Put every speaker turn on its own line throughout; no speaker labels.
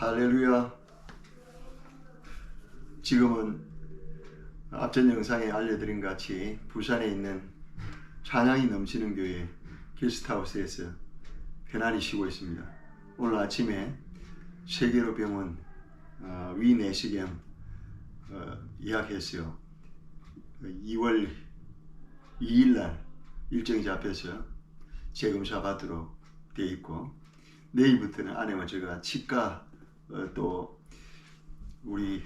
할렐루야. 지금은 앞전 영상에 알려드린 같이 부산에 있는 찬양이 넘치는 교회 게스트하우스에서 편안히 쉬고 있습니다. 오늘 아침에 세계로 병원 위내시경 예약했어요. 2월 2일날 일정이 잡혀서 재검사 받도록 되어 있고, 내일부터는 아내와 제가 치과 또 우리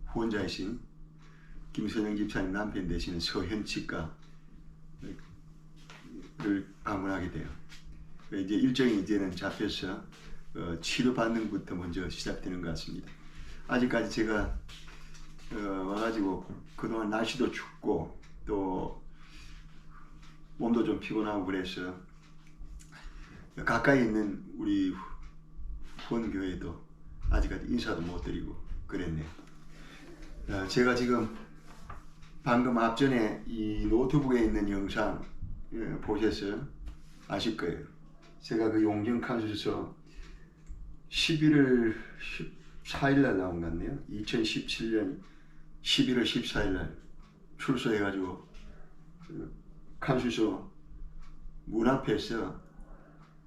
후원자이신 김선영 집사님 남편 되시는 서현 치과를 방문하게 돼요. 이제 일정이 이제는 잡혀서 치료 받는 것부터 먼저 시작되는 것 같습니다. 아직까지 제가 와가지고 그동안 날씨도 춥고 또 몸도 좀 피곤하고 그래서 가까이 있는 우리 후원교회도 아직까지 인사도 못 드리고 그랬네요. 제가 지금 방금 앞전에 이 노트북에 있는 영상 보셔서 아실 거예요. 제가 그 용정 칸수소 11월 14일날 나온 것 같네요. 2017년 11월 14일날 출소해가지고 칸수소 문 앞에서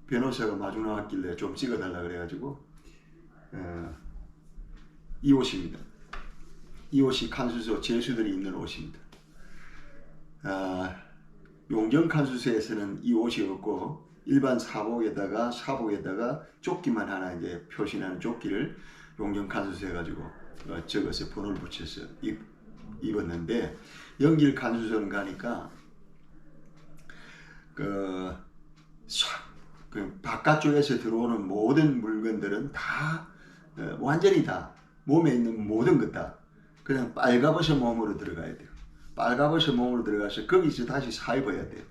변호사가 마중 나왔길래 좀 찍어달라 그래가지고 이 옷입니다. 이 옷이 칸수소 제수들이 입는 옷입니다. 용정 칸수소에서는 이 옷이 없고 일반 사복에다가 조끼만 하나 이제 표시나는 조끼를 용정 칸수소 해가지고 적어서 번호를 붙여서 입었는데, 연길 칸수소는 가니까 그 바깥쪽에서 들어오는 모든 물건들은 다 완전히 다 몸에 있는 모든 것 다 그냥 빨가벗어 몸으로 들어가야 돼요. 빨가벗어 몸으로 들어가서 거기서 다시 사 입어야 돼요.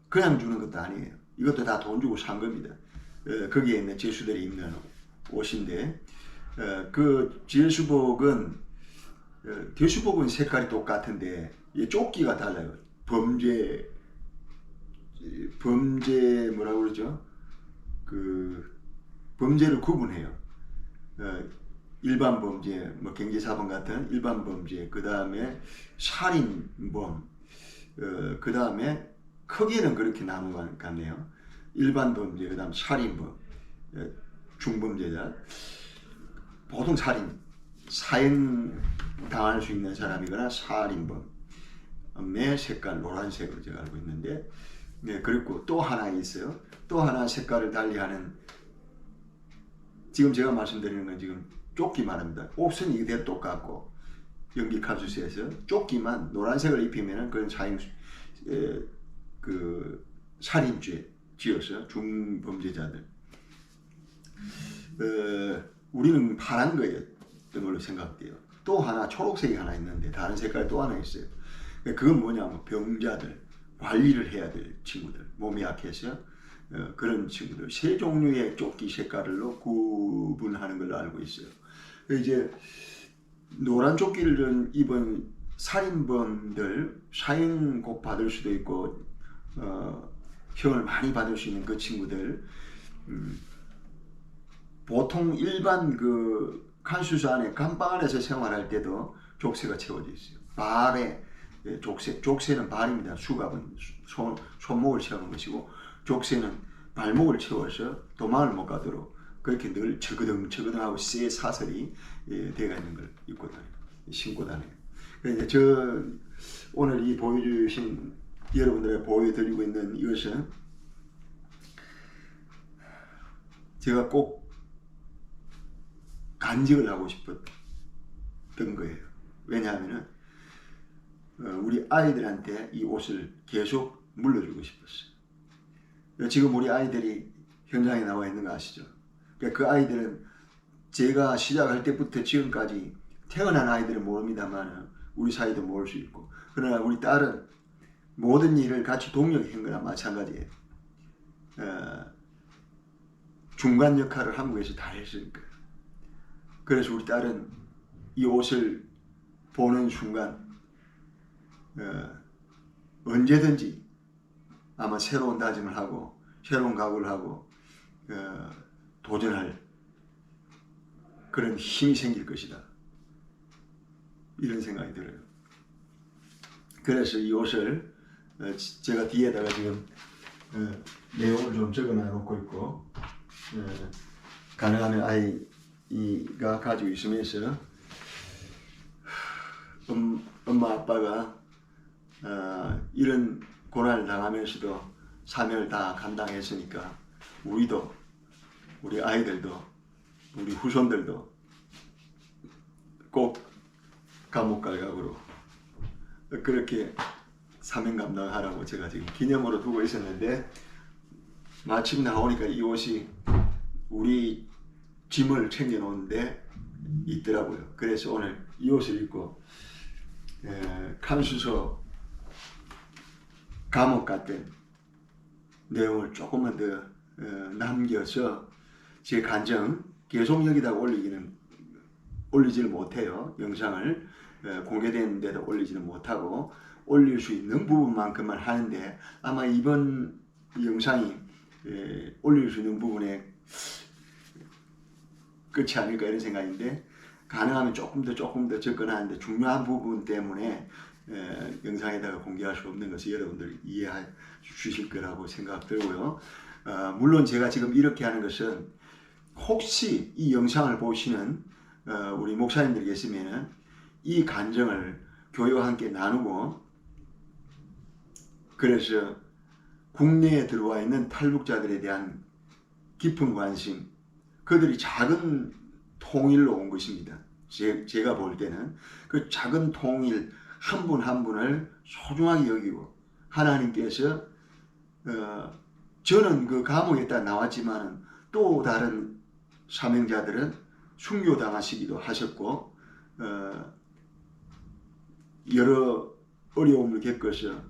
그냥 주는 것도 아니에요. 이것도 다 돈 주고 산 겁니다. 거기에 있는 제수들이 입는 옷인데, 그 제수복은 색깔이 똑같은데 이 조끼가 달라요. 범죄 뭐라고 그러죠? 그 범죄를 구분해요. 일반 범죄, 뭐 경제사범 같은 일반 범죄, 그 다음에 살인범, 그 다음에 크기는 그렇게 나눈 것 같네요. 일반 범죄, 그 다음 살인범, 중범죄자, 보통 사형 당할 수 있는 사람이거나 살인범의 색깔 노란색으로 제가 알고 있는데, 네, 그리고 또 하나 있어요. 또 하나 색깔을 달리하는, 지금 제가 말씀드리는 건 지금 조끼 말합니다. 옷은 이대로 똑같고 연길 칸수소에서 조끼만 노란색을 입히면은 그건 살인죄 지어서 중범죄자들. 우리는 파란 거였던 걸로 생각돼요. 또 하나 초록색이 하나 있는데 다른 색깔 또 하나 있어요. 그건 뭐냐면 병자들, 관리를 해야 될 친구들, 몸이 약해서 그런 친구들, 세 종류의 조끼 색깔로 구분하는 걸로 알고 있어요. 이제 노란 조끼를 입은 살인범들, 사형 곧 받을 수도 있고 형을 많이 받을 수 있는 그 친구들, 보통 일반 그 칸수소 안에 감방 안에서 생활할 때도 족쇄가 채워져 있어요. 발에 족쇄는 발입니다. 수갑은 손목을 채우는 것이고, 족쇄는 발목을 채워서 도망을 못 가도록 그렇게 늘 처그덩하고 쇠 사슬이 되어 있는 걸 입고 다녀요. 신고 다녀요. 그래서 저 오늘 이 보여주신 여러분들에게 보여드리고 있는 이것은 제가 꼭 간직을 하고 싶었던 거예요. 왜냐하면은 우리 아이들한테 이 옷을 계속 물려주고 싶었어요. 지금 우리 아이들이 현장에 나와 있는 거 아시죠? 그 아이들은 제가 시작할 때부터 지금까지 태어난 아이들은 모릅니다만 우리 사이도 모를 수 있고, 그러나 우리 딸은 모든 일을 같이 동력한 거나 마찬가지예요. 중간 역할을 한국에서 다 했으니까. 그래서 우리 딸은 이 옷을 보는 순간 언제든지 아마 새로운 다짐을 하고 새로운 각오를 하고 도전할 그런 힘이 생길 것이다. 이런 생각이 들어요. 그래서 이 옷을 제가 뒤에다가 지금 내용을 좀 적어놔 놓고 있고, 가능하면 아이가 가지고 있으면서 엄마 아빠가 이런 고난을 당하면서도 사명을 다 감당했으니까 우리도, 우리 아이들도, 우리 후손들도 꼭 감옥 갈각으로 그렇게 사명 감당하라고 제가 지금 기념으로 두고 있었는데, 마침 나오니까 이 옷이 우리 짐을 챙겨 놓는데 있더라고요. 그래서 오늘 이 옷을 입고 칸수서 감옥 갔던 내용을 조금만 더 남겨서 제 간증 계속 여기다가 올리지를 못해요. 영상을 공개된 데도 올리지는 못하고 올릴 수 있는 부분만큼만 하는데, 아마 이번 영상이 올릴 수 있는 부분에 끝이 아닐까 이런 생각인데, 가능하면 조금 더 접근하는데 중요한 부분 때문에 영상에다가 공개할 수 없는 것을 여러분들 이해해 주실 거라고 생각 들고요. 물론 제가 지금 이렇게 하는 것은 혹시 이 영상을 보시는 우리 목사님들 계시면은 이 간증을 교회와 함께 나누고, 그래서 국내에 들어와 있는 탈북자들에 대한 깊은 관심, 그들이 작은 통일로 온 것입니다. 제가 볼 때는 그 작은 통일 한 분 한 분을 소중하게 여기고, 하나님께서 저는 그 감옥에다 나왔지만 또 다른 사명자들은 순교당하시기도 하셨고 여러 어려움을 겪어서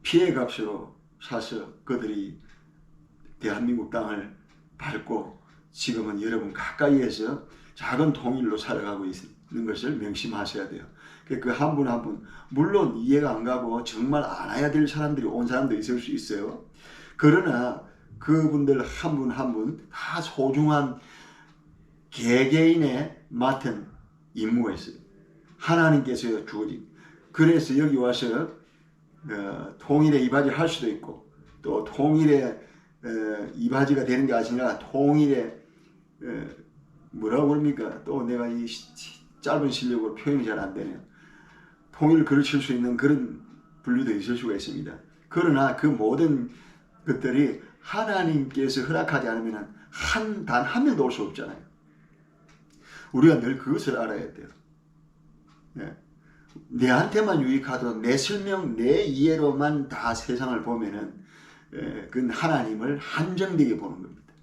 피해값으로 사서 그들이 대한민국 땅을 밟고 지금은 여러분 가까이에서 작은 통일로 살아가고 있는 것을 명심하셔야 돼요. 그 한 분 한 분, 물론 이해가 안 가고 정말 알아야 될 사람들이 온 사람도 있을 수 있어요. 그러나 그분들 한 분 한 분 다 소중한 개개인의 맡은 임무가 있어요. 하나님께서 주어진. 그래서 여기 와서 통일의 이바지 할 수도 있고, 또 통일의 이바지가 되는 게 아니라 통일의 뭐라고 그럽니까? 또 내가 이 짧은 실력으로 표현이 잘 안 되네요. 통일을 그르칠 수 있는 그런 분류도 있을 수가 있습니다. 그러나 그 모든 것들이 하나님께서 허락하지 않으면 단 한 명도 올 수 없잖아요. 우리가 늘 그것을 알아야 돼요. 내한테만 유익하도록 내 설명, 내 이해로만 다 세상을 보면은 그건 하나님을 한정되게 보는 겁니다.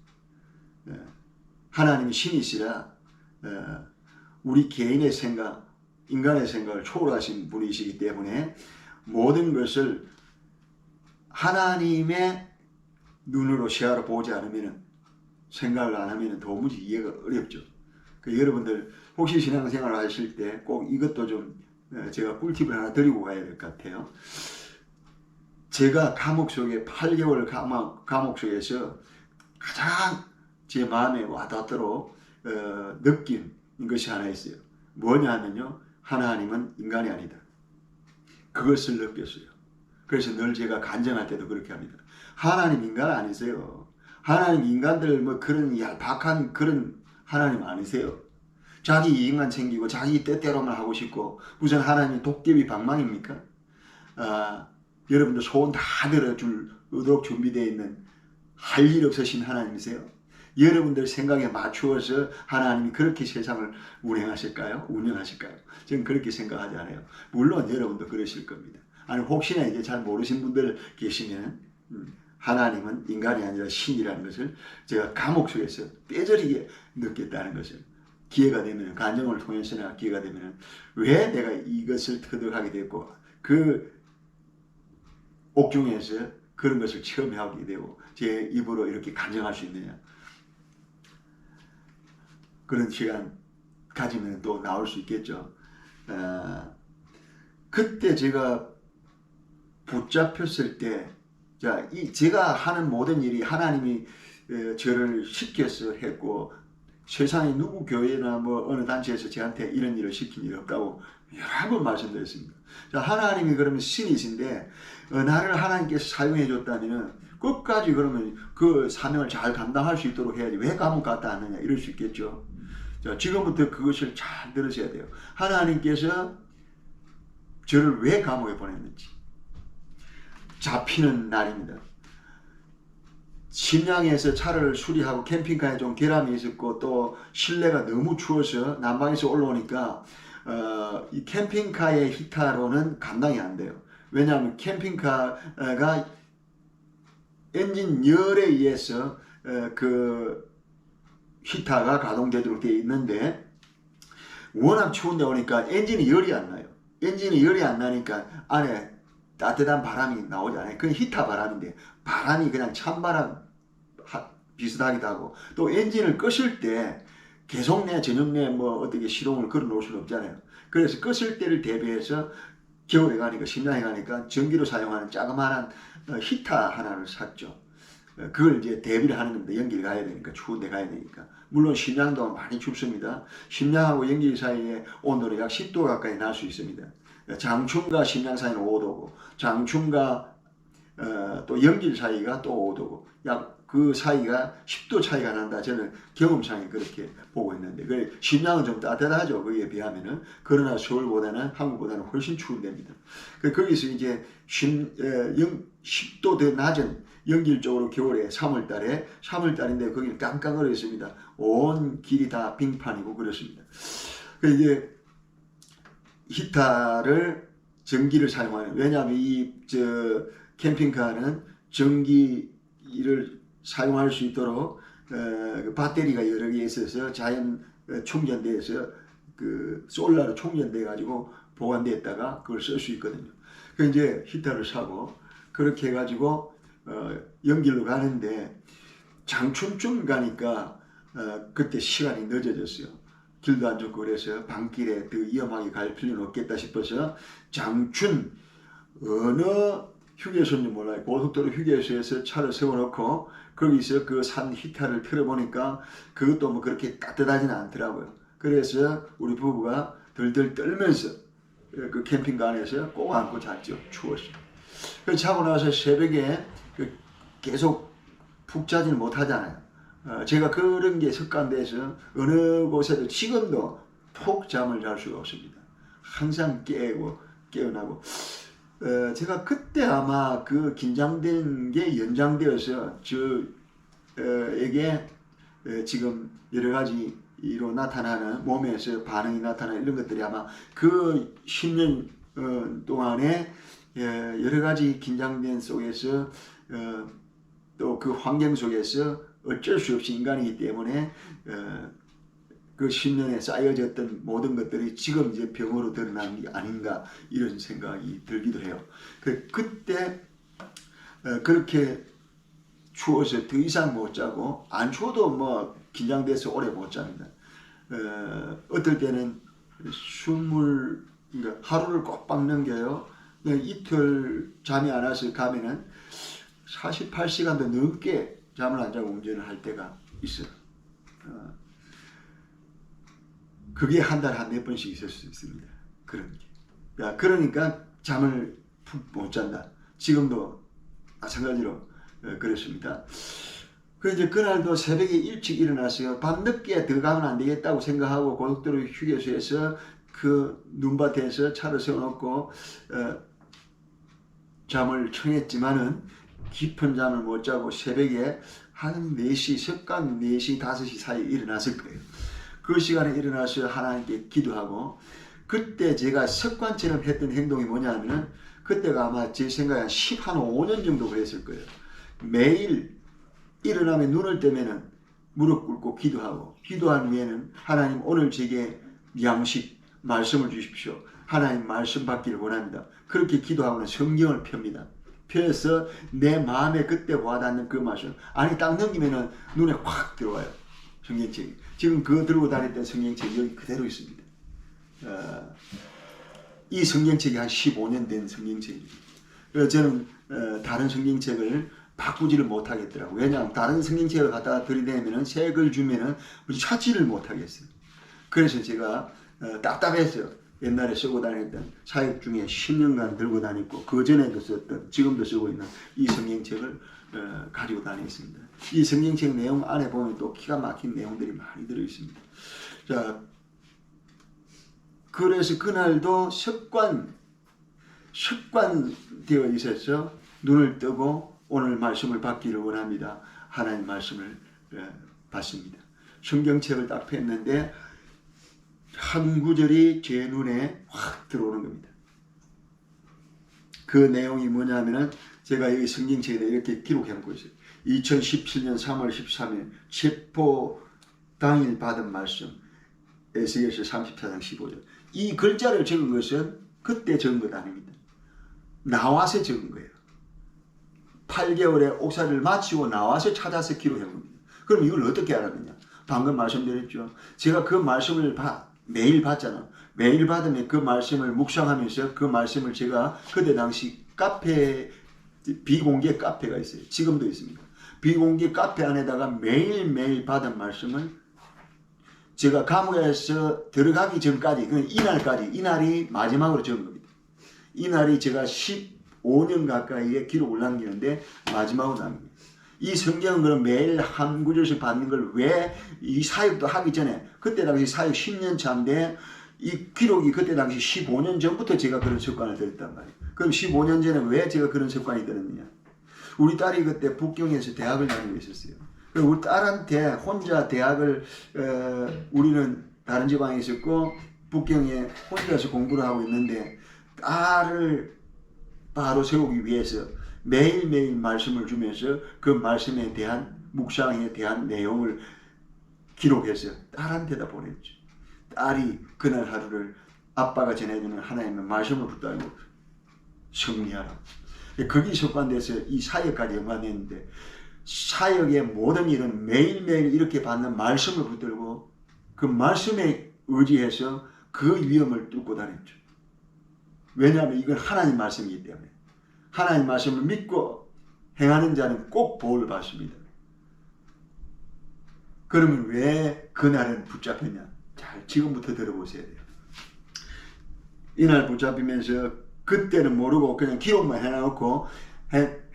하나님이 신이시라 우리 개인의 생각, 인간의 생각을 초월하신 분이시기 때문에 모든 것을 하나님의 눈으로 시야로 보지 않으면, 생각을 안 하면 도무지 이해가 어렵죠. 여러분들 혹시 신앙생활을 하실 때 꼭 이것도 좀 제가 꿀팁을 하나 드리고 가야 될 것 같아요. 제가 감옥 속에 8개월 감옥 속에서 가장 제 마음에 와닿도록 느낀 것이 하나 있어요. 뭐냐면요, 하나님은 인간이 아니다. 그것을 느꼈어요. 그래서 늘 제가 간증할 때도 그렇게 합니다. 하나님 인간 아니세요. 하나님 인간들 뭐 그런 얄팍한 그런 하나님 아니세요. 자기 이익만 챙기고 자기 뜻대로만 하고 싶고, 무슨 하나님이 도깨비 방망입니까? 여러분들 소원 다 들어주도록 준비되어 있는 할 일 없으신 하나님이세요? 여러분들 생각에 맞추어서 하나님이 그렇게 세상을 운영하실까요? 저는 그렇게 생각하지 않아요. 물론 여러분도 그러실 겁니다. 아니 혹시나 이제 잘 모르신 분들 계시면 하나님은 인간이 아니라 신이라는 것을 제가 감옥 속에서 뼈저리게 느꼈다는 것을, 기회가 되면, 간증을 통해서나 기회가 되면 왜 내가 이것을 터득하게 됐고 그 옥중에서 그런 것을 체험하게 되고 제 입으로 이렇게 간증할 수 있느냐, 그런 시간 가지면 또 나올 수 있겠죠. 그때 제가 붙잡혔을 때, 제가 하는 모든 일이 하나님이 저를 시켜서 했고 세상에 누구 교회나 뭐 어느 단체에서 저한테 이런 일을 시킨 일이 없다고 여러 번 말씀드렸습니다. 자, 하나님이 그러면 신이신데 나를 하나님께서 사용해 줬다면 끝까지 그러면 그 사명을 잘 감당할 수 있도록 해야지 왜 감옥 갔다 왔느냐 이럴 수 있겠죠. 자, 지금부터 그것을 잘 들으셔야 돼요. 하나님께서 저를 왜 감옥에 보냈는지. 잡히는 날입니다. 심양에서 차를 수리하고 캠핑카에 좀 결함이 있었고 또 실내가 너무 추워서 난방에서 올라오니까 이 캠핑카의 히터로는 감당이 안 돼요. 왜냐하면 캠핑카가 엔진 열에 의해서 그 히터가 가동되도록 되어 있는데 워낙 추운데 오니까 엔진이 열이 안 나요. 엔진이 열이 안 나니까 안에 따뜻한 바람이 나오지 않아요. 그건 히터 바람인데 바람이 그냥 찬바람 비슷하기도 하고 또 엔진을 끄실 때 계속 저녁 내 뭐 어떻게 시동을 걸어 놓을 수는 없잖아요. 그래서 끄실 때를 대비해서 겨울에 가니까 심양에 가니까 전기로 사용하는 자그마한 히터 하나를 샀죠. 그걸 이제 대비를 하는 겁니다. 연길 가야 되니까 추운데 가야 되니까. 물론 심양도 많이 춥습니다. 심양하고 연길 사이에 온도는 약 10도 가까이 날 수 있습니다. 장춘과 심양 사이는 5도고 장춘과 또 연길 사이가 또 5도고 약 그 사이가 10도 차이가 난다. 저는 경험상에 그렇게 보고 있는데 그 심양은 좀 따뜻하죠. 거기에 비하면은. 그러나 서울보다는 한국보다는 훨씬 추운 데입니다. 거기서 이제 10도 더 낮은 연길 쪽으로 겨울에 3월달인데 거기는 깜깜 얼어 있습니다. 온 길이 다 빙판이고 그렇습니다. 이제 히터를 전기를 사용하는, 왜냐하면 캠핑카는 전기를 사용할 수 있도록 배터리가 여러 개 있어서 자연 충전돼서 그 솔라로 충전돼 가지고 보관되어 있다가 그걸 쓸 수 있거든요. 그 이제 히터를 사고 그렇게 해가지고 연길로 가는데 장춘쯤 가니까 그때 시간이 늦어졌어요. 길도 안 좋고 그래서 밤길에 더 위험하게 갈 필요는 없겠다 싶어서 장춘 어느 휴게소인지 몰라요. 고속도로 휴게소에서 차를 세워놓고 거기서 그 산 히터를 틀어보니까 그것도 뭐 그렇게 따뜻하지는 않더라고요. 그래서 우리 부부가 덜덜 떨면서 그 캠핑카 안에서 꼭 안고 잤죠. 추워서. 그래서 자고 나서 새벽에 계속 푹 자지는 못하잖아요. 제가 그런 게 습관돼서 어느 곳에도 지금도 푹 잠을 잘 수가 없습니다. 항상 깨어나고 제가 그때 아마 그 긴장된 게 연장되어서 저에게 지금 여러 가지로 나타나는 몸에서 반응이 나타나는 이런 것들이 아마 그 10년 동안에 여러 가지 긴장된 속에서 또 그 환경 속에서 어쩔 수 없이 인간이기 때문에 그 10년에 쌓여졌던 모든 것들이 지금 이제 병으로 드러나는 게 아닌가 이런 생각이 들기도 해요. 그때 그렇게 추워서 더 이상 못 자고 안 추워도 뭐 긴장돼서 오래 못 잡니다. 어떨 때는 그러니까 하루를 꼬박 넘겨요. 이틀 잠이 안 와서 가면은 48시간도 넘게 잠을 안 자고 운전을 할 때가 있어요. 그게 한 달에 한 몇 번씩 있을 수 있습니다. 그런 게. 그러니까 잠을 푹 못 잔다. 지금도 마찬가지로 그렇습니다. 이제 그날도 새벽에 일찍 일어났어요. 밤늦게 더 가면 안 되겠다고 생각하고 고속도로 휴게소에서 그 눈밭에서 차를 세워놓고 잠을 청했지만은 깊은 잠을 못 자고 새벽에 한 4시, 습관 4시, 5시 사이에 일어났을 거예요. 그 시간에 일어나서 하나님께 기도하고 그때 제가 습관처럼 했던 행동이 뭐냐면은 그때가 아마 제 생각에 한 15년 정도 그랬을 거예요. 매일 일어나면 눈을 뜨면은 무릎 꿇고 기도하고 기도한 후에는 하나님 오늘 제게 양식 말씀을 주십시오. 하나님 말씀 받기를 원합니다. 그렇게 기도하고는 성경을 펴니다. 펴서 내 마음에 그때 와닿는 그 말씀 아니 딱 넘기면은 눈에 확 들어와요. 성경책이. 지금 그거 들고 다녔던 성경책이 여기 그대로 있습니다. 이 성경책이 한 15년 된 성경책입니다. 그래서 저는 다른 성경책을 바꾸지를 못하겠더라고. 왜냐하면 다른 성경책을 갖다가 들이대면은 색을 주면은 찾지를 못하겠어요. 그래서 제가 답답했어요. 옛날에 쓰고 다녔던 사역 중에 10년간 들고 다니고 그 전에도 썼던 지금도 쓰고 있는 이 성경책을 가지고 다니겠습니다. 이 성경책 내용 안에 보면 또 기가 막힌 내용들이 많이 들어있습니다. 자, 그래서 그날도 습관되어 있어서 눈을 뜨고 오늘 말씀을 받기를 원합니다. 하나님 말씀을 받습니다. 성경책을 딱 폈는데 한 구절이 제 눈에 확 들어오는 겁니다. 그 내용이 뭐냐면은 제가 여기 성경책에 이렇게 기록해 놓고 있어요. 2017년 3월 13일 체포 당일 받은 말씀 에스겔서 34장 15절. 이 글자를 적은 것은 그때 적은 것 아닙니다. 나와서 적은 거예요. 8개월의 옥살이를 마치고 나와서 찾아서 기록한 겁니다. 그럼 이걸 어떻게 알았느냐? 방금 말씀드렸죠. 제가 그 말씀을 매일 받잖아. 매일 받으면 그 말씀을 묵상하면서 그 말씀을 제가 그때 당시 카페, 비공개 카페가 있어요. 지금도 있습니다. 비공개 카페 안에다가 매일매일 받은 말씀을 제가 감옥에서 들어가기 전까지, 이날까지, 이날이 마지막으로 적은 겁니다. 이날이 제가 15년 가까이의 기록을 남기는데 마지막으로 남깁니다. 이 성경은 그럼 매일 한 구절씩 받는 걸 왜 이 사역도 하기 전에 그때 당시 사역 10년 차인데 이 기록이 그때 당시 15년 전부터 제가 그런 습관을 들였단 말이에요. 그럼 15년 전에 왜 제가 그런 습관이 들었느냐? 우리 딸이 그때 북경에서 대학을 다니고 있었어요. 우리 딸한테 혼자 대학을 우리는 다른 지방에 있었고 북경에 혼자서 공부를 하고 있는데 딸을 바로 세우기 위해서 매일매일 말씀을 주면서 그 말씀에 대한 묵상에 대한 내용을 기록해서 딸한테다 보냈죠. 딸이 그날 하루를 아빠가 전해주는 하나님의 말씀을 붙들고 정리하라. 거기 습관돼서 이 사역까지 연관했는데 사역의 모든 일은 매일매일 이렇게 받는 말씀을 붙들고 그 말씀에 의지해서 그 위험을 뚫고 다녔죠. 왜냐하면 이건 하나님 말씀이기 때문에 하나님 말씀을 믿고 행하는 자는 꼭 보호를 받습니다. 그러면 왜 그날은 붙잡혔냐? 잘 지금부터 들어보셔야 돼요. 이날 붙잡히면서 그때는 모르고 그냥 기록만 해놓고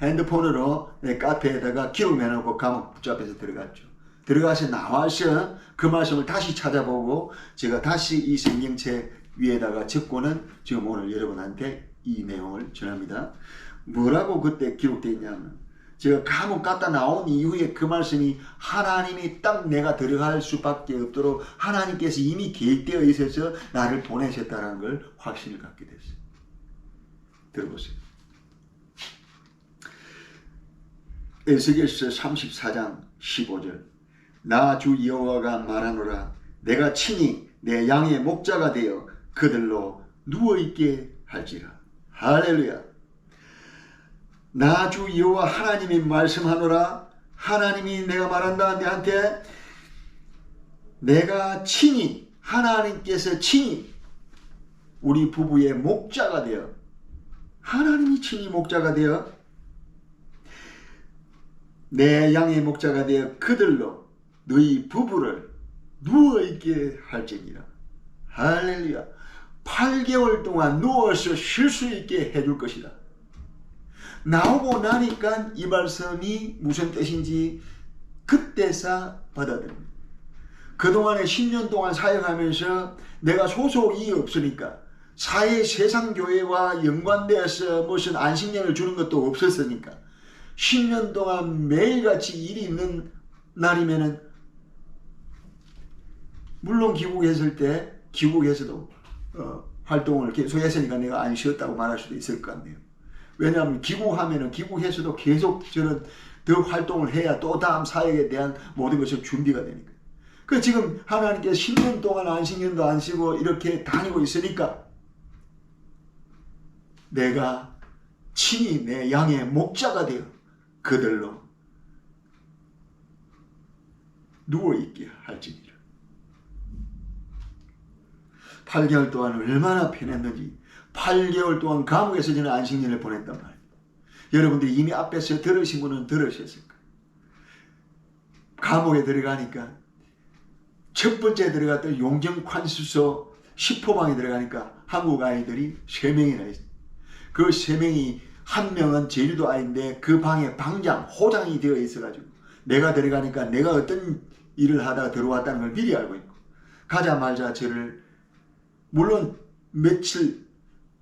핸드폰으로 카페에다가 기록만 해놓고 감옥 붙잡혀서 들어갔죠. 들어가서 나와서 그 말씀을 다시 찾아보고 제가 다시 이 성경책 위에다가 적고는 지금 오늘 여러분한테 이 내용을 전합니다. 뭐라고 그때 기록되어 있냐면 제가 감옥 갔다 나온 이후에 그 말씀이 하나님이 딱 내가 들어갈 수밖에 없도록 하나님께서 이미 계획되어 있어서 나를 보내셨다는 걸 확신을 갖게 됐어요. 들어보세요. 에스겔서 34장 15절 나 주 여호와가 말하노라 내가 친히 내 양의 목자가 되어 그들로 누워있게 할지라. 할렐루야. 나 주 여호와 하나님이 말씀하노라. 하나님이 내가 말한다. 내한테 내가 친히 하나님께서 친히 우리 부부의 목자가 되어 하나님이 친히 목자가 되어 내 양의 목자가 되어 그들로 너희 부부를 누워있게 할지니라. 할렐루야. 8개월 동안 누워서 쉴 수 있게 해줄 것이다. 나오고 나니까 이 말씀이 무슨 뜻인지 그때서 받아들입니다. 그동안에 10년 동안 사역하면서 내가 소속이 없으니까 사회 세상 교회와 연관되어서 무슨 안식년을 주는 것도 없었으니까 10년 동안 매일같이 일이 있는 날이면은 물론 귀국해서도 활동을 계속 했으니까 내가 안 쉬었다고 말할 수도 있을 것 같네요. 왜냐하면 귀국하면은 귀국해서도 계속 저는 더 활동을 해야 또 다음 사역에 대한 모든 것이 준비가 되니까. 그 지금 하나님께서 10년 동안 안식년도 안 쉬고 이렇게 다니고 있으니까 내가 친히 내 양의 목자가 되어 그들로 누워있게 할지니라. 8개월 동안 얼마나 편했는지 8개월 동안 감옥에서 저는 안식년을 보냈단 말이에요. 여러분들이 이미 앞에서 들으신 분은 들으셨을 거예요. 감옥에 들어가니까 첫 번째 들어갔던 용정관수소 10호방에 들어가니까 한국 아이들이 3명이나 있어요. 그 3명이 한 명은 제주도 아이인데 그 방에 방장, 호장이 되어 있어가지고 내가 들어가니까 내가 어떤 일을 하다가 들어왔다는 걸 미리 알고 있고 가자마자 저를 물론 며칠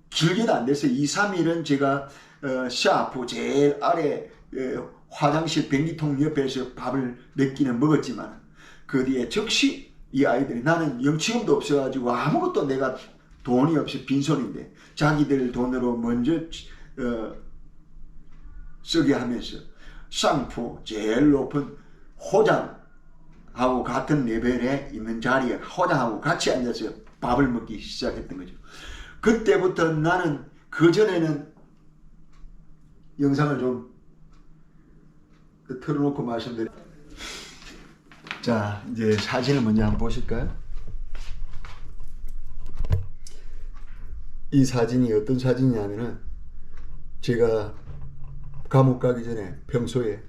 길게도 안 됐어요. 2, 3일은 제가 샤프 제일 아래 화장실 변기통 옆에서 밥을 몇 끼는 먹었지만 그 뒤에 즉시 이 아이들이 나는 영치금도 없어가지고 아무것도 내가 돈이 없이 빈손인데 자기들 돈으로 먼저 쓰게 하면서 쌍포 제일 높은 호장하고 같은 레벨에 있는 자리에 호장하고 같이 앉아서 밥을 먹기 시작했던 거죠. 그때부터 나는 그전에는 영상을 좀 틀어놓고 말씀드릴게요. 자, 이제 사진을 먼저 한번 보실까요? 이 사진이 어떤 사진이냐면은 제가 감옥 가기 전에 평소에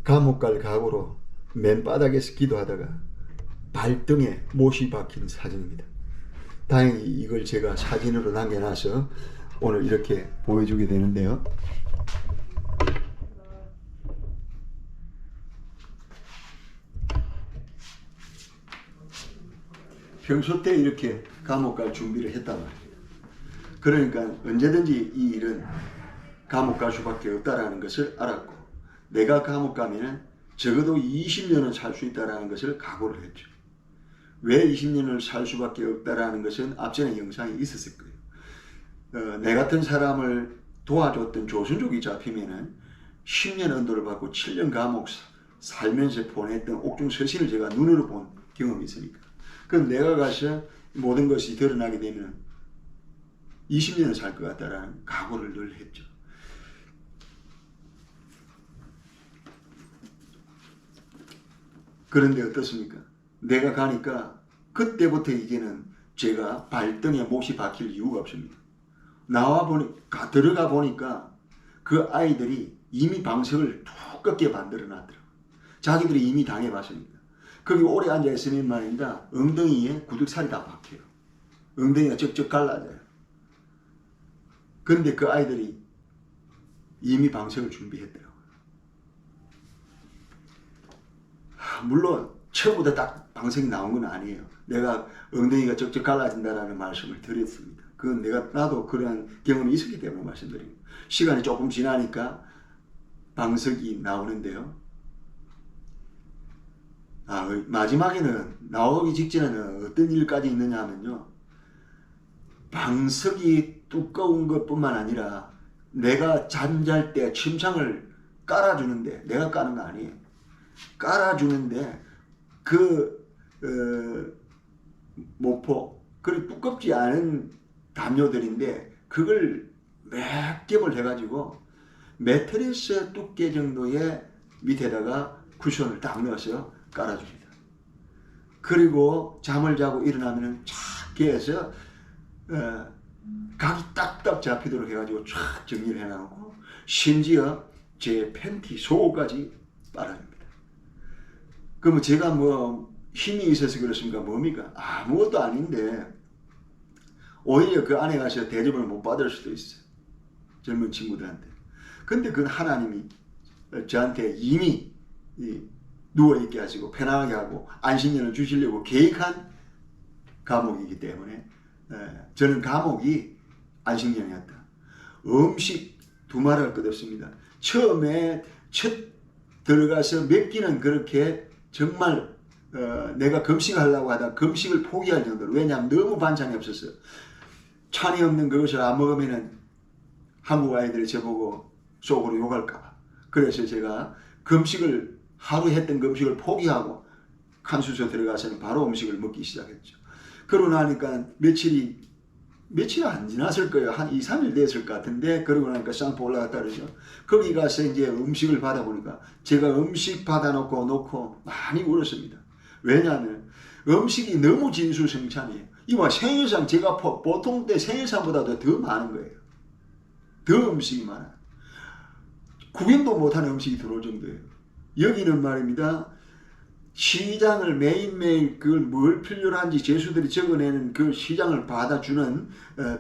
감옥 갈 각오로 맨바닥에서 기도하다가 발등에 못이 박힌 사진입니다. 다행히 이걸 제가 사진으로 남겨놔서 오늘 이렇게 보여주게 되는데요. 평소 때 이렇게 감옥 갈 준비를 했단 말이에요. 그러니까 언제든지 이 일은 감옥 갈 수밖에 없다라는 것을 알았고 내가 감옥 가면은 적어도 20년은 살 수 있다라는 것을 각오를 했죠. 왜 20년을 살 수밖에 없다라는 것은 앞전에 영상이 있었을 거예요. 내 같은 사람을 도와줬던 조선족이 잡히면은 10년 언도를 받고 7년 감옥 살면서 보냈던 옥중 서신을 제가 눈으로 본 경험이 있으니까. 그럼 내가 가서 모든 것이 드러나게 되면 20년을 살 것 같다라는 각오를 늘 했죠. 그런데 어떻습니까? 내가 가니까 그때부터 이제는 제가 발등에 못이 박힐 이유가 없습니다. 들어가 보니까 그 아이들이 이미 방석을 두껍게 만들어 놨더라고요. 자기들이 이미 당해봤으니까. 거기 오래 앉아있으면 말입니다. 엉덩이에 구둑살이 다 박혀요. 엉덩이가 쩍쩍 갈라져요. 그런데 그 아이들이 이미 방석을 준비했더라고요. 물론 처음부터 딱 방석이 나온 건 아니에요. 내가 엉덩이가 쩍쩍 갈라진다라는 말씀을 드렸습니다. 그건 나도 그런 경험이 있었기 때문에 말씀드립니다. 시간이 조금 지나니까 방석이 나오는데요. 마지막에는 나오기 직전에는 어떤 일까지 있느냐 하면요. 방석이 두꺼운 것뿐만 아니라 내가 잠잘 때 침상을 깔아주는데 내가 까는 거 아니에요. 깔아주는데 모포 그리 두껍지 않은 담요들인데 그걸 몇 겹을 해가지고 매트리스 두께 정도의 밑에다가 쿠션을 딱 넣어서 깔아줍니다. 그리고 잠을 자고 일어나면은 촥 깨서 각이 딱딱 잡히도록 해가지고 촥 정리를 해놔놓고 심지어 제 팬티 속옷까지 빨아줍니다. 그러면 제가 뭐 힘이 있어서 그렇습니까? 뭡니까? 아무것도 아닌데 오히려 그 안에 가서 대접을 못 받을 수도 있어요. 젊은 친구들한테. 근데 그건 하나님이 저한테 이미 누워있게 하시고 편안하게 하고 안식년을 주시려고 계획한 감옥이기 때문에 저는 감옥이 안식년이었다. 음식 두말할 것 없습니다. 처음에 첫 들어가서 몇 끼는 그렇게 정말 내가 금식하려고 하다 금식을 포기할 정도로. 왜냐하면 너무 반찬이 없었어요. 찬이 없는 그것을 안 먹으면 한국 아이들이 저보고 속으로 욕할까. 그래서 제가 하루 했던 금식을 포기하고 칸수소 들어가서는 바로 음식을 먹기 시작했죠. 그러고 나니까 며칠이 안 지났을 거예요. 한 2, 3일 됐을 것 같은데 그러고 나니까 쌍포 올라갔다 그러죠. 거기 가서 이제 음식을 받아보니까 제가 음식 받아놓고 많이 울었습니다. 왜냐하면 음식이 너무 진수성찬이에요. 이와 생일상 제가 보통 때 생일상보다도 더 많은 거예요. 더 음식이 많아요. 구경도 못하는 음식이 들어올 정도예요. 여기는 말입니다. 시장을 매일매일 그걸 뭘 필요로 한지 제수들이 적어내는 그 시장을 받아주는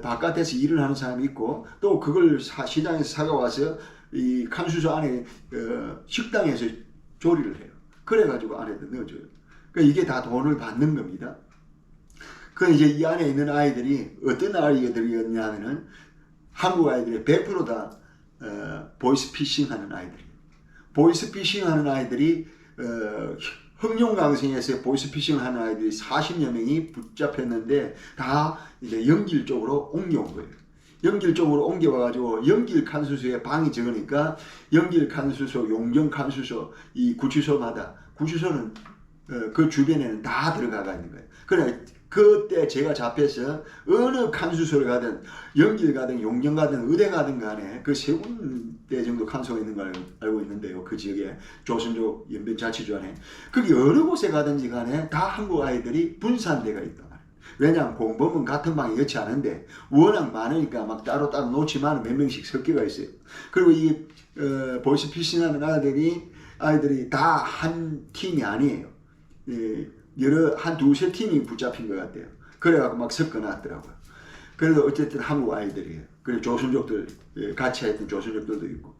바깥에서 일을 하는 사람이 있고, 또 그걸 시장에서 사가와서 이 칸수소 안에 식당에서 조리를 해요. 그래가지고 안에다 넣어줘요. 그러니까 이게 다 돈을 받는 겁니다. 그 이제 이 안에 있는 아이들이 어떤 아이들이었냐면은 한국 아이들이 100%다 보이스피싱 하는 아이들이에요. 보이스피싱 하는 아이들이 흑룡강성에서 보이스피싱 하는 아이들이 40여 명이 붙잡혔는데 다 이제 연길 쪽으로 옮겨온 거예요. 연길 쪽으로 옮겨와가지고 연길 칸수소에 방이 적으니까 연길 칸수소, 용정 칸수소, 이 구치소마다, 구치소는 그 주변에는 다 들어가가 있는 거예요. 그래 그때 제가 잡혀서 어느 칸수소를 가든 연길 가든 용정 가든 의대 가든 간에 그 세 군데 정도 칸수소가 있는 걸 알고 있는데요. 그 지역에 조선족 연변자치주 안에 거기 어느 곳에 가든지 간에 다 한국 아이들이 분산되어 있다. 왜냐하면 공범은 같은 방에 여치 않은데 워낙 많으니까 막 따로따로 놓지만 몇 명씩 섞여가 있어요. 그리고 이 보이스피싱하는 아이들이 다 한 팀이 아니에요. 여러 한 두세 팀이 붙잡힌 것 같아요. 그래갖고 막 섞어놨더라고요. 그래도 어쨌든 한국 아이들이에요. 그리고 조선족들 같이 했던 조선족들도 있고.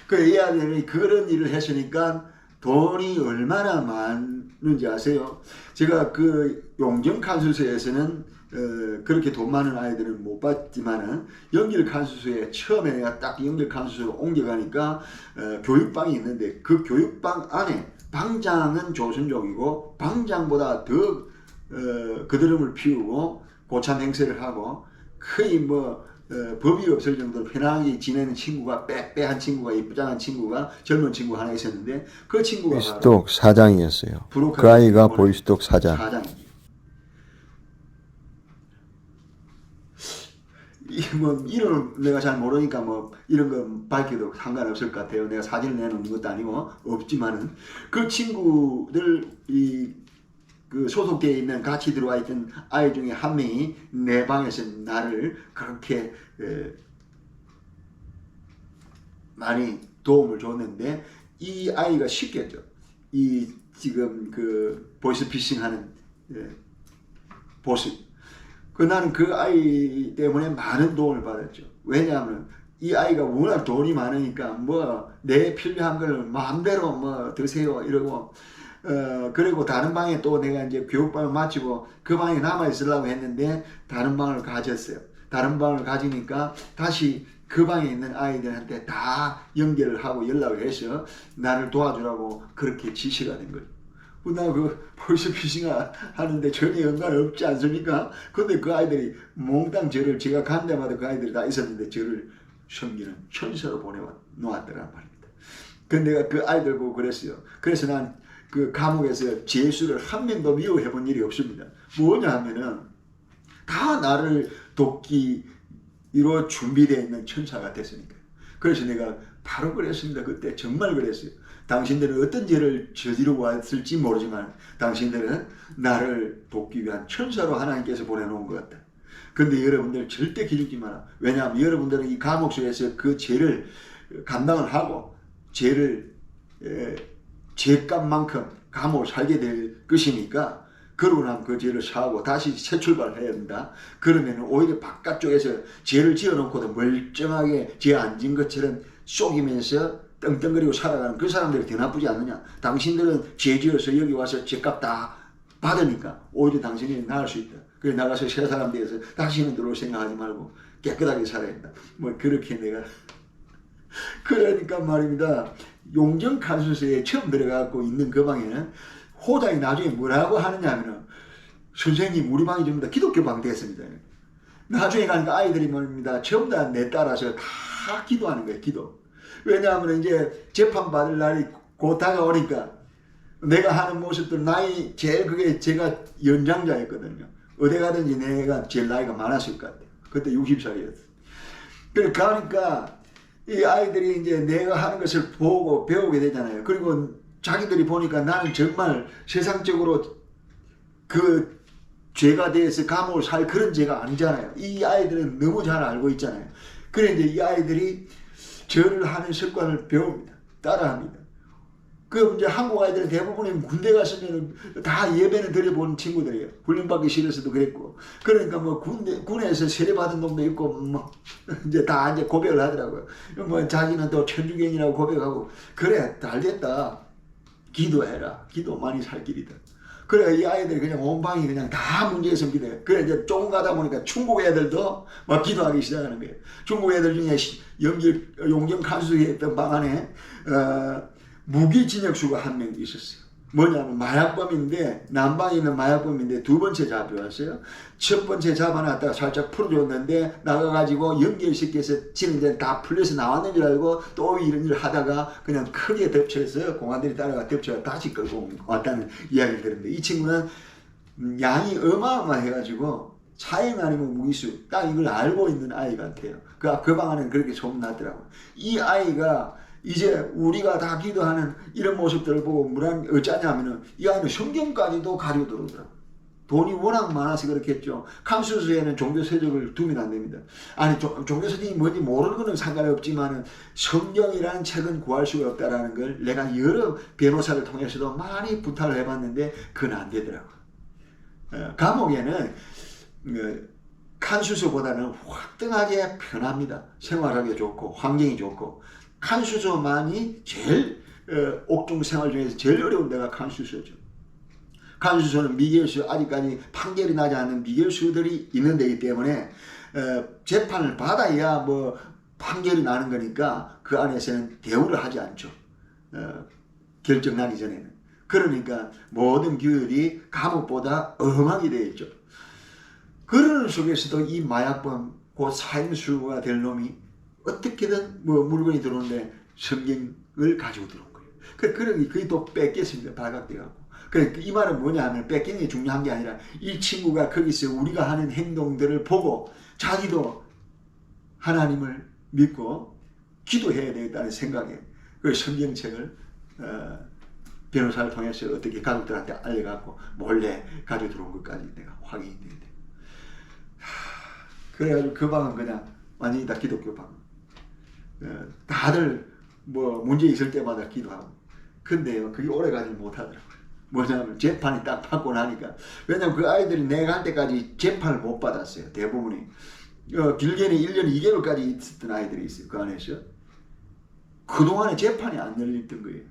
그 이 아이들이 그런 일을 했으니까 돈이 얼마나 많은지 아세요? 제가 그 용정 칸수소에서는 그렇게 돈 많은 아이들은 못 봤지만은 연길 칸수소에 처음에 내가 딱 연길 칸수소로 옮겨가니까 교육방이 있는데 그 교육방 안에 방장은 조선족이고 방장보다 더 그드름을 피우고 고참 행세를 하고 거의 뭐 법이 없을 정도로 편하게 지내는 친구가 빼빼한 친구가 이쁘장한 친구가 젊은 친구 하나 있었는데 그 친구가
보이스톡 사장이었어요. 그 아이가 보이스톡 사장.
뭐 이름 내가 잘 모르니까 뭐 이런 거 밝혀도 상관없을 것 같아요. 내가 사진을 내놓는 것도 아니고 없지만은 그 친구들 그 소속되어 있는 같이 들어와 있던 아이 중에 한 명이 내 방에서 나를 그렇게 많이 도움을 줬는데 이 아이가 시켰죠. 이 지금 그 보이스피싱하는 보스. 나는 그 아이 때문에 많은 도움을 받았죠. 왜냐하면 이 아이가 워낙 돈이 많으니까 뭐 내 필요한 걸 마음대로 뭐 드세요 이러고 그리고 다른 방에 또 내가 이제 교육방을 마치고 그 방에 남아 있으려고 했는데 다른 방을 가졌어요. 다른 방을 가지니까 다시 그 방에 있는 아이들한테 다 연결을 하고 연락을 해서 나를 도와주라고 그렇게 지시가 된 거죠. 나 그 보이스피싱 하는데 전혀 연관 없지 않습니까? 근데 그 아이들이 몽땅 저를 제가 간 데마다 그 아이들이 다 있었는데 저를 섬기는 천사로 보내놓았더란 말입니다. 근데 내가 그 아이들 보고 그랬어요. 그래서 난 그 감옥에서 제수를 한 명도 미워해 본 일이 없습니다. 뭐냐 하면은 다 나를 돕기로 준비되어 있는 천사 같았으니까요. 그래서 내가 바로 그랬습니다. 그때 정말 그랬어요. 당신들은 어떤 죄를 저지르고 왔을지 모르지만 당신들은 나를 돕기 위한 천사로 하나님께서 보내놓은 것 같다. 근데 여러분들 절대 기죽지 마라. 왜냐하면 여러분들은 이 감옥 속에서 그 죄를 감당을 하고 죄를 죄값만큼 감옥을 살게 될 것이니까 그러고 나면 그 죄를 사하고 다시 새 출발을 해야 된다. 그러면 오히려 바깥쪽에서 죄를 지어놓고도 멀쩡하게 죄 안 진 것처럼 속이면서 떵떵거리고 살아가는 그 사람들이 더 나쁘지 않느냐. 당신들은 죄 지어서 여기 와서 죄값 다 받으니까 오히려 당신이 나을 수 있다. 그래서 나가서 새 사람 되어서 다시는 들어올 생각하지 말고 깨끗하게 살아야 된다. 뭐 그렇게 내가 그러니까 말입니다. 용정 칸수소에 처음 들어가고 있는 그 방에는 호장이 나중에 뭐라고 하느냐 하면은 선생님 우리 방이 전부 다 기독교 방 됐습니다. 나중에 가니까 아이들이 말입니다. 전부 다 내 따라서 다 기도하는 거예요. 기도. 왜냐하면 이제 재판 받을 날이 곧 다가오니까 내가 하는 모습들 나이 제일 그게 제가 연장자였거든요. 어디 가든지 내가 제일 나이가 많았을 것 같아요. 그때 60살이었어요. 그래 가니까 이 아이들이 이제 내가 하는 것을 보고 배우게 되잖아요. 그리고 자기들이 보니까 나는 정말 세상적으로 그 죄가 돼서 감옥을 살 그런 죄가 아니잖아요. 이 아이들은 너무 잘 알고 있잖아요. 그래 이제 이 아이들이 절을 하는 습관을 배웁니다. 따라합니다. 그 이제 한국 아이들은 대부분이 군대 갔으면 다 예배는 드려본 친구들이에요. 훈련받기 싫어서도 그랬고. 그러니까 뭐 군에서 세례받은 놈도 있고, 뭐, 이제 다 이제 고백을 하더라고요. 뭐 자기는 또 천주교인이라고 고백하고, 그래, 잘 됐다. 기도해라. 기도 많이 살 길이다. 그래, 이 아이들이 그냥 온 방이 그냥 다 문제에 섬기네. 그래, 이제 조금 가다 보니까 중국 애들도 막 기도하기 시작하는 거예요. 중국 애들 중에 용경 칸수에 있던 방 안에, 무기징역수가 한 명 있었어요. 뭐냐면 마약범인데, 남방에 있는 마약범인데 두 번째 잡혀왔어요. 첫 번째 잡아놨다가 살짝 풀어줬는데 나가가지고 연결시켜서 지는 이제 다 풀려서 나왔는 줄 알고 또 이런 일을 하다가 그냥 크게 덮쳐서 공안들이 따라가 덮쳐서 다시 끌고 왔다는 이야기를 들었는데, 이 친구는 양이 어마어마해가지고 차인 아니면 무기수 딱 이걸 알고 있는 아이 같아요. 그 방 안에는 그렇게 소문났더라고요. 이 아이가 이제 우리가 다 기도하는 이런 모습들을 보고 어쩌냐면은 이 아이는 성경까지도 가지고 들어오더라고요. 돈이 워낙 많아서 그렇겠죠. 칸수수에는 종교 세력을 두면 안 됩니다. 아니 종교 세력이 뭔지 모르는 거는 상관이 없지만은 성경이라는 책은 구할 수가 없다라는 걸 내가 여러 변호사를 통해서도 많이 부탁을 해봤는데 그건 안 되더라고요. 감옥에는 칸수수보다는 화등하게 편합니다. 생활하기 좋고 환경이 좋고. 칸수소만이 제일 옥중 생활 중에서 제일 어려운 데가 칸수소죠. 칸수소는 미결수, 아직까지 판결이 나지 않은 미결수들이 있는 데이기 때문에 재판을 받아야 뭐 판결이 나는 거니까 그 안에서는 대우를 하지 않죠. 결정 나기 전에는. 그러니까 모든 규율이 감옥보다 엄하게 되어 있죠. 그런 속에서도 이 마약범, 그 사임수가 될 놈이 어떻게든 뭐 물건이 들어오는데 성경을 가지고 들어온 거예요. 그러니 그게 또 뺏겼습니다. 발각돼갖고. 그러니까 이 말은 뭐냐 하면 뺏기는 게 중요한 게 아니라 이 친구가 거기서 우리가 하는 행동들을 보고 자기도 하나님을 믿고 기도해야 되겠다는 생각에 그 성경책을 변호사를 통해서 어떻게 가족들한테 알려갖고 몰래 가지고 들어온 것까지 내가 확인이 되는데, 그래가지고 그 방은 그냥 완전히 다 기독교 방. 다들 뭐 문제 있을 때마다 기도하고. 근데요, 그게 오래가지 못하더라고요. 뭐냐면 재판이 딱 받고 나니까. 왜냐면 그 아이들이 내가 할 때까지 재판을 못 받았어요. 대부분이. 길게는 1년 2개월까지 있었던 아이들이 있어요. 그 안에서. 그동안에 재판이 안 열렸던 거예요.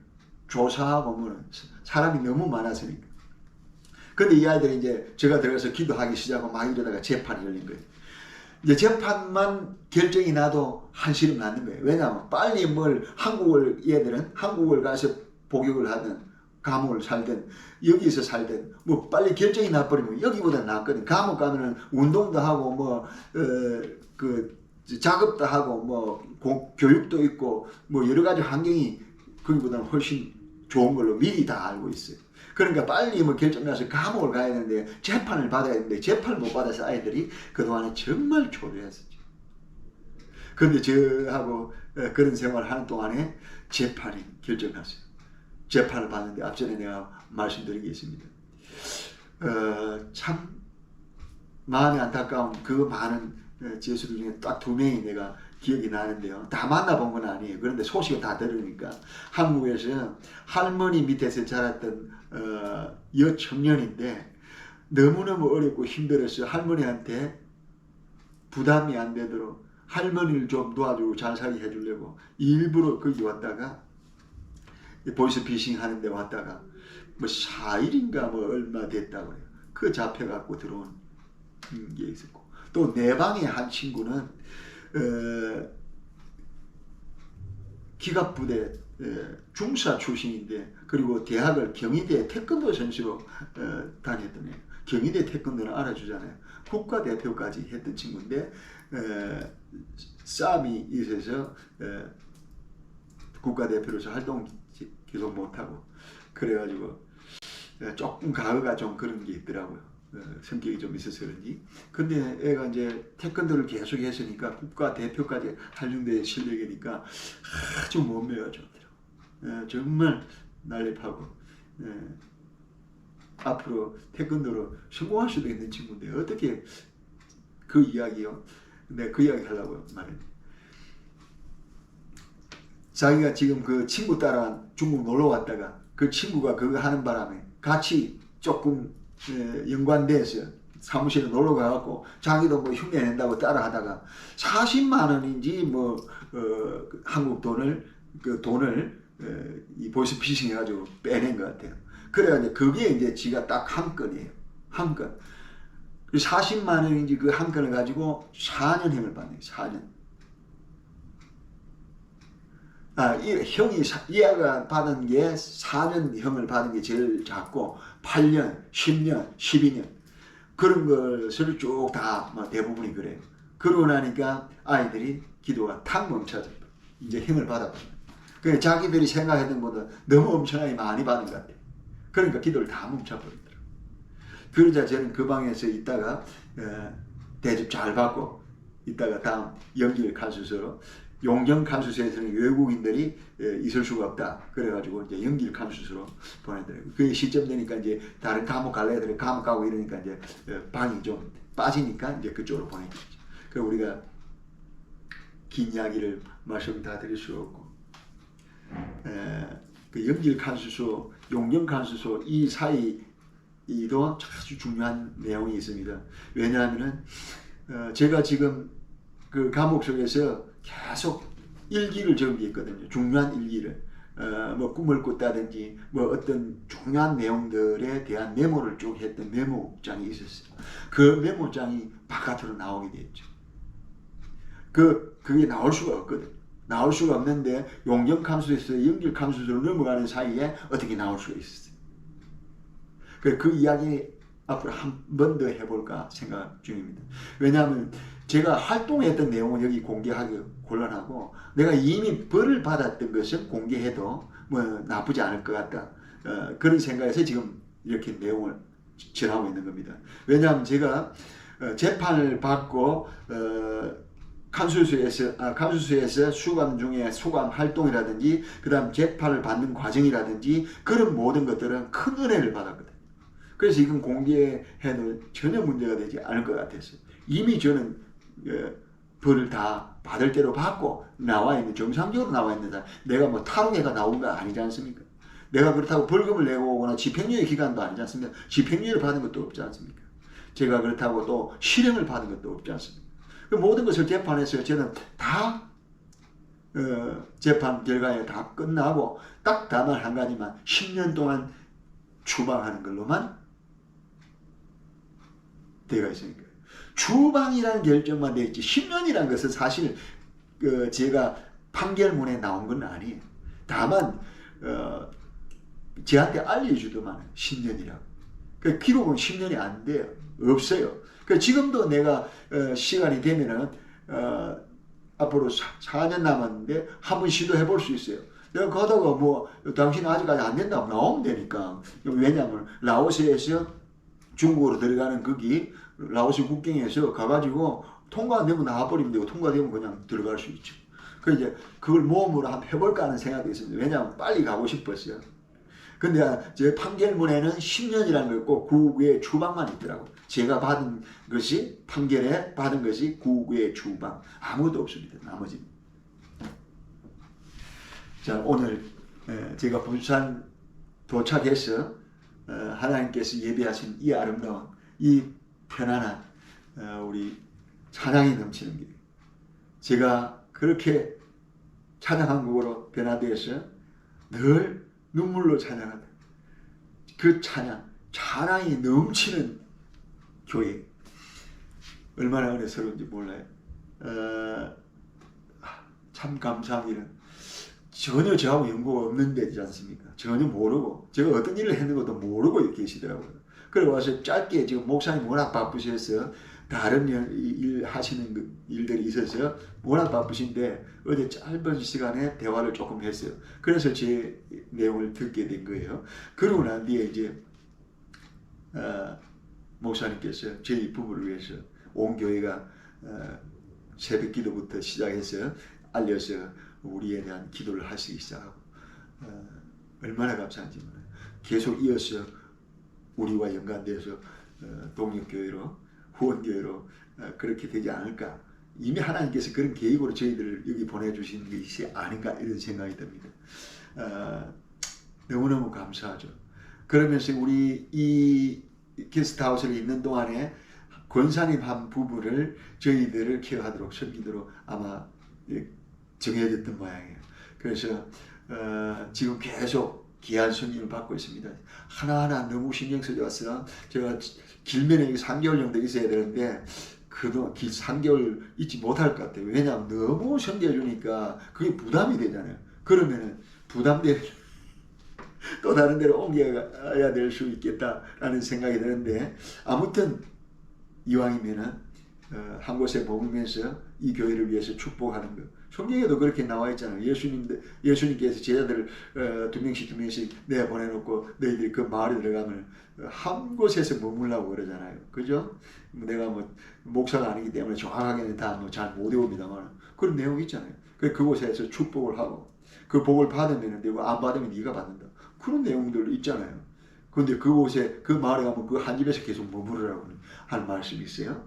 조사하고 뭐는 사람이 너무 많았으니까. 근데 이 아이들이 이제 제가 들어가서 기도하기 시작하고 막 이러다가 재판이 열린 거예요. 이제 재판만 결정이 나도 한시름 나는 거예요. 왜냐하면 빨리 얘들은 한국을 가서 복역을 하든 감옥을 살든 여기서 살든 뭐 빨리 결정이 나버리면 여기보다 낫거든. 감옥 가면은 운동도 하고 그 작업도 하고 뭐 교육도 있고 뭐 여러 가지 환경이 거기보다는 훨씬 좋은 걸로 미리 다 알고 있어요. 그러니까 빨리 뭐 결정나서 감옥을 가야 되는데 재판을 받아야 되는데 재판을 못 받아서 아이들이 그동안에 정말 초조했었죠. 그런데 저하고 그런 생활을 하는 동안에 재판이 결정났어요. 재판을 받는데 앞전에 내가 말씀드린 게 있습니다. 참 마음이 안타까운 그 많은 죄수들 중에 딱 2명이 내가 기억이 나는데요. 다 만나본 건 아니에요. 그런데 소식을 다 들으니까 한국에서 할머니 밑에서 자랐던 여청년인데 너무너무 어렵고 힘들어서 할머니한테 부담이 안 되도록 할머니를 좀 도와주고 잘 살게 해주려고 일부러 거기 왔다가 보이스피싱 하는데 왔다가 뭐 4일인가 뭐 얼마 됐다고 그래요. 그 잡혀갖고 들어온 게 있었고, 또 내 방에 한 친구는 기갑부대 중사 출신인데, 그리고 대학을 경희대 태권도 선수로 다녔던 애예요. 경희대 태권도는 알아주잖아요. 국가대표까지 했던 친구인데 싸움이 있어서 국가대표로서 활동 계속 못하고 그래가지고 조금 가해가 좀 그런 게 있더라고요. 성격이 좀 있어서 그런지. 근데 애가 이제 태권도를 계속 했으니까 국가대표까지 하는 실력이니까 아주 몸매가 좋더라고요. 정말 날렵하고 앞으로 태권도로 성공할 수도 있는 친구인데 어떻게 그 이야기요? 네, 그 이야기 하려고 말했는데 자기가 지금 그 친구 따라 중국 놀러 왔다가 그 친구가 그거 하는 바람에 같이 조금 연관돼서 사무실에 놀러 가갖고 자기도 뭐 흉내 낸다고 따라 하다가 40만 원인지 뭐 한국 돈을 그 돈을 이 보이스피싱 해가지고 빼낸 것 같아요. 그래가지고 그게 이제 지가 딱 한 건이에요. 한 건. 40만 원인지 그 한 건을 가지고 4년 형을 받네요. 4년. 이 형이 이하가 받은 게 4년 형을 받은 게 제일 작고 8년, 10년, 12년 그런 것을 쭉 다 대부분이 그래요. 그러고 나니까 아이들이 기도가 탁 멈춰져. 이제 형을 받아버려요. 그러니까 자기들이 생각했던 것보다 너무 엄청나게 많이 받은 것 같아요. 그러니까 기도를 다 멈춰버리더라고요. 그러자 저는 그 방에서 있다가 대접 잘 받고 있다가 다음 연길 간수소로 용정 간수소에서는 외국인들이 있을 수가 없다. 그래가지고 이제 연길 간수소로 보내더라고요. 그게 시점 되니까 이제 다른 감옥 갈래 애들이 감옥 가고 이러니까 이제 방이 좀 빠지니까 이제 그쪽으로 보내겠죠. 그래서 우리가 긴 이야기를 말씀 다 드릴 수 없고 그 연길 간수소, 용정 간수소 이 사이도 아주 중요한 내용이 있습니다. 왜냐하면은 제가 지금 그 감옥 속에서 계속 일기를 적기했거든요. 중요한 일기를 뭐 꿈을 꿨다든지 뭐 어떤 중요한 내용들에 대한 메모를 쭉 했던 메모장이 있었어요. 그 메모장이 바깥으로 나오게 됐죠. 그게 나올 수가 없거든. 나올 수가 없는데 용정 감수에서 연길 감수소로 넘어가는 사이에 어떻게 나올 수가 있었어요. 그 이야기 앞으로 한 번 더 해볼까 생각 중입니다. 왜냐하면 제가 활동했던 내용은 여기 공개하기 곤란하고 내가 이미 벌을 받았던 것은 공개해도 뭐 나쁘지 않을 것 같다. 그런 생각에서 지금 이렇게 내용을 전하고 있는 겁니다. 왜냐하면 제가 재판을 받고 간수소에서 수감 중에 수감 활동이라든지 그 다음 재판을 받는 과정이라든지 그런 모든 것들은 큰 은혜를 받았거든요. 그래서 이건 공개해도 전혀 문제가 되지 않을 것 같았어요. 이미 저는 벌을 다 받을 대로 받고 나와 있는 정상적으로 나와 있는 사람 내가 뭐 탈옥해가 나온 거 아니지 않습니까? 내가 그렇다고 벌금을 내고 오거나 집행유예 기간도 아니지 않습니까? 집행유예를 받은 것도 없지 않습니까? 제가 그렇다고 또 실형을 받은 것도 없지 않습니까? 그 모든 것을 재판해서 저는 다 재판 결과에 다 끝나고 딱 다만 한 가지만 10년 동안 추방하는 걸로만 되어 있으니까 추방이라는 결정만 되어 있지 10년이라는 것은 사실 제가 판결문에 나온 건 아니에요. 다만 저한테 알려주더만 10년이라고. 그 기록은 10년이 안 돼요. 없어요. 그 지금도 내가 시간이 되면은 앞으로 4년 남았는데 한번 시도해 볼 수 있어요. 내가 가다가 뭐 당신 아직까지 안 된다고 나오면 되니까. 왜냐하면 라오스에서 중국으로 들어가는 거기 라오스 국경에서 가가지고 통과 안 되면 나와버리면 되고 통과되면 그냥 들어갈 수 있죠. 그 이제 그걸 모험으로 한번 해볼까 하는 생각이 있습니다. 왜냐하면 빨리 가고 싶었어요. 근데 제 판결문에는 10년이라는 거 있고 구구의 추방만 있더라고. 제가 받은 것이 판결에 받은 것이 구구의 추방 아무것도 없습니다. 나머지는. 자 오늘 제가 부산 도착해서 하나님께서 예배하신 이 아름다운 이 편안한 우리 찬양이 넘치는 길 제가 그렇게 찬양한국으로 변화되어서 늘 눈물로 찬양한다. 그 찬양이 넘치는 교회 얼마나 은혜스러운지 몰라요. 참 감사한 일은 전혀 저하고 연고가 없는 데지 않습니까? 전혀 모르고 제가 어떤 일을 했는 것도 모르고 계시더라고요. 그리고 와서 짧게 지금 목사님 워낙 바쁘셔서 다른 일 하시는 일들이 있어서 워낙 바쁘신데 어제 짧은 시간에 대화를 조금 했어요. 그래서 제 내용을 듣게 된 거예요. 그러고 난 뒤에 이제 목사님께서 저희 부부를 위해서 온 교회가 새벽 기도부터 시작해서 알려서 우리에 대한 기도를 하시기 시작하고 얼마나 감사한지 몰라요. 계속 이어서 우리와 연관돼서 독립교회로 후원교회로 그렇게 되지 않을까 이미 하나님께서 그런 계획으로 저희들을 여기 보내주신 것이 아닌가 이런 생각이 듭니다. 너무너무 감사하죠. 그러면서 우리 이 게스트하우스에 있는 동안에 권사님 한 부부를 저희들을 케어하도록 섬기도록 아마 정해졌던 모양이에요. 그래서 지금 계속 귀한 손님을 받고 있습니다. 하나하나 너무 신경 써져서 제가 길면에 3개월 정도 있어야 되는데 그동안 3개월 있지 못할 것 같아요. 왜냐하면 너무 섬겨주니까 그게 부담이 되잖아요. 그러면은 부담되면 또 다른 데로 옮겨야 될 수 있겠다라는 생각이 드는데 아무튼 이왕이면은 한 곳에 머물면서 이 교회를 위해서 축복하는 것. 성경에도 그렇게 나와 있잖아요. 예수님께서 제자들을 2명씩 내보내놓고 너희들이 그 마을에 들어가면 한 곳에서 머물라고 그러잖아요. 그죠? 내가 뭐 목사가 아니기 때문에 정확하게는 다 뭐 잘 못 외웁니다만 그런 내용이 있잖아요. 그곳에서 축복을 하고 그 복을 받으면 되고 안 받으면 네가 받는다. 그런 내용들 있잖아요. 그런데 그곳에 그 마을에 가면 그 한 집에서 계속 머무르라고 하는 말씀이 있어요.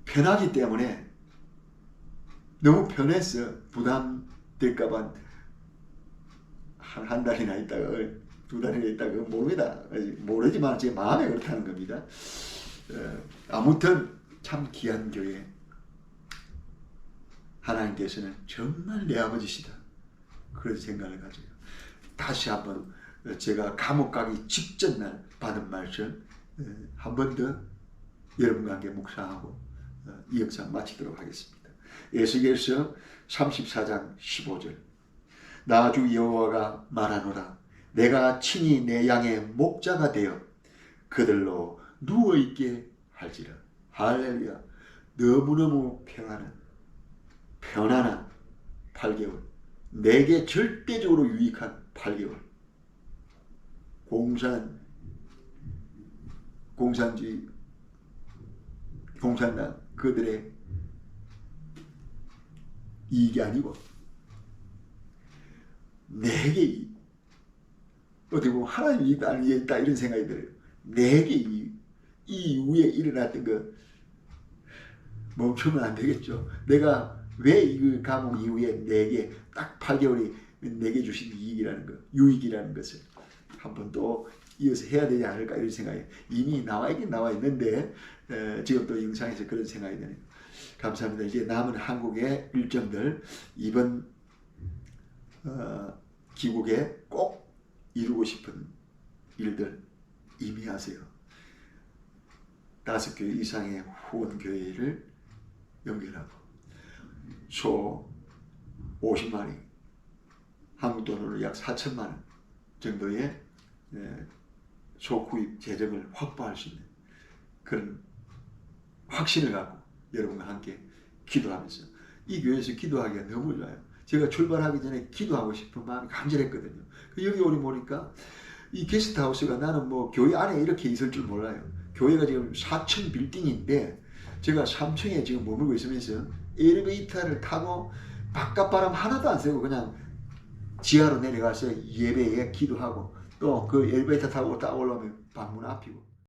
편하기 때문에 너무 편해서 부담될까봐 한 달이나 있다가 2달이나 있다가 모릅니다. 모르지만 제 마음에 그렇게 하는 겁니다. 아무튼 참 귀한 교회. 하나님께서는 정말 내 아버지시다. 그런 생각을 가져요. 다시 한번 제가 감옥 가기 직전 날 받은 말씀 한 번 더 여러분과 함께 묵상하고 이 영상 마치도록 하겠습니다. 에스겔서 34장 15절 나 주 여호와가 말하노라 내가 친히 내 양의 목자가 되어 그들로 누워있게 할지라. 할렐루야. 너무너무 편안한 8개월 내게 절대적으로 유익한 8개월 공산당 그들의 이익이 아니고 내게 이익. 어떻게 보면 하나님 이익도 아니겠다 이런 생각이 들어요. 내게 이익. 이 이후에 일어났던 거 멈추면 안 되겠죠. 내가 왜 이 감옥 이후에 내게 딱 8개월이 내게 주신 이익이라는 것, 유익이라는 것을 한번 또 이어서 해야 되지 않을까 이런 생각이 이미 나와 있는데 지금 또 영상에서 그런 생각이 드네요. 감사합니다. 이제 남은 한국의 일정들 이번 귀국에 꼭 이루고 싶은 일들 이미 하세요. 5교회 이상의 후원교회를 연결하고 소 50마리 한국 돈으로 약 4천만 원 정도의 소 구입 재정을 확보할 수 있는 그런 확신을 갖고 여러분과 함께 기도하면서 이 교회에서 기도하기가 너무 좋아요. 제가 출발하기 전에 기도하고 싶은 마음이 간절했거든요. 여기 오니 보니까 이 게스트하우스가 나는 뭐 교회 안에 이렇게 있을 줄 몰라요. 교회가 지금 4층 빌딩인데 제가 3층에 지금 머물고 있으면서 엘리베이터를 타고 바깥바람 하나도 안 쐬고 그냥 지하로 내려가서 예배에 기도하고 또 그 엘리베이터 타고 딱 올라오면 방문 앞이고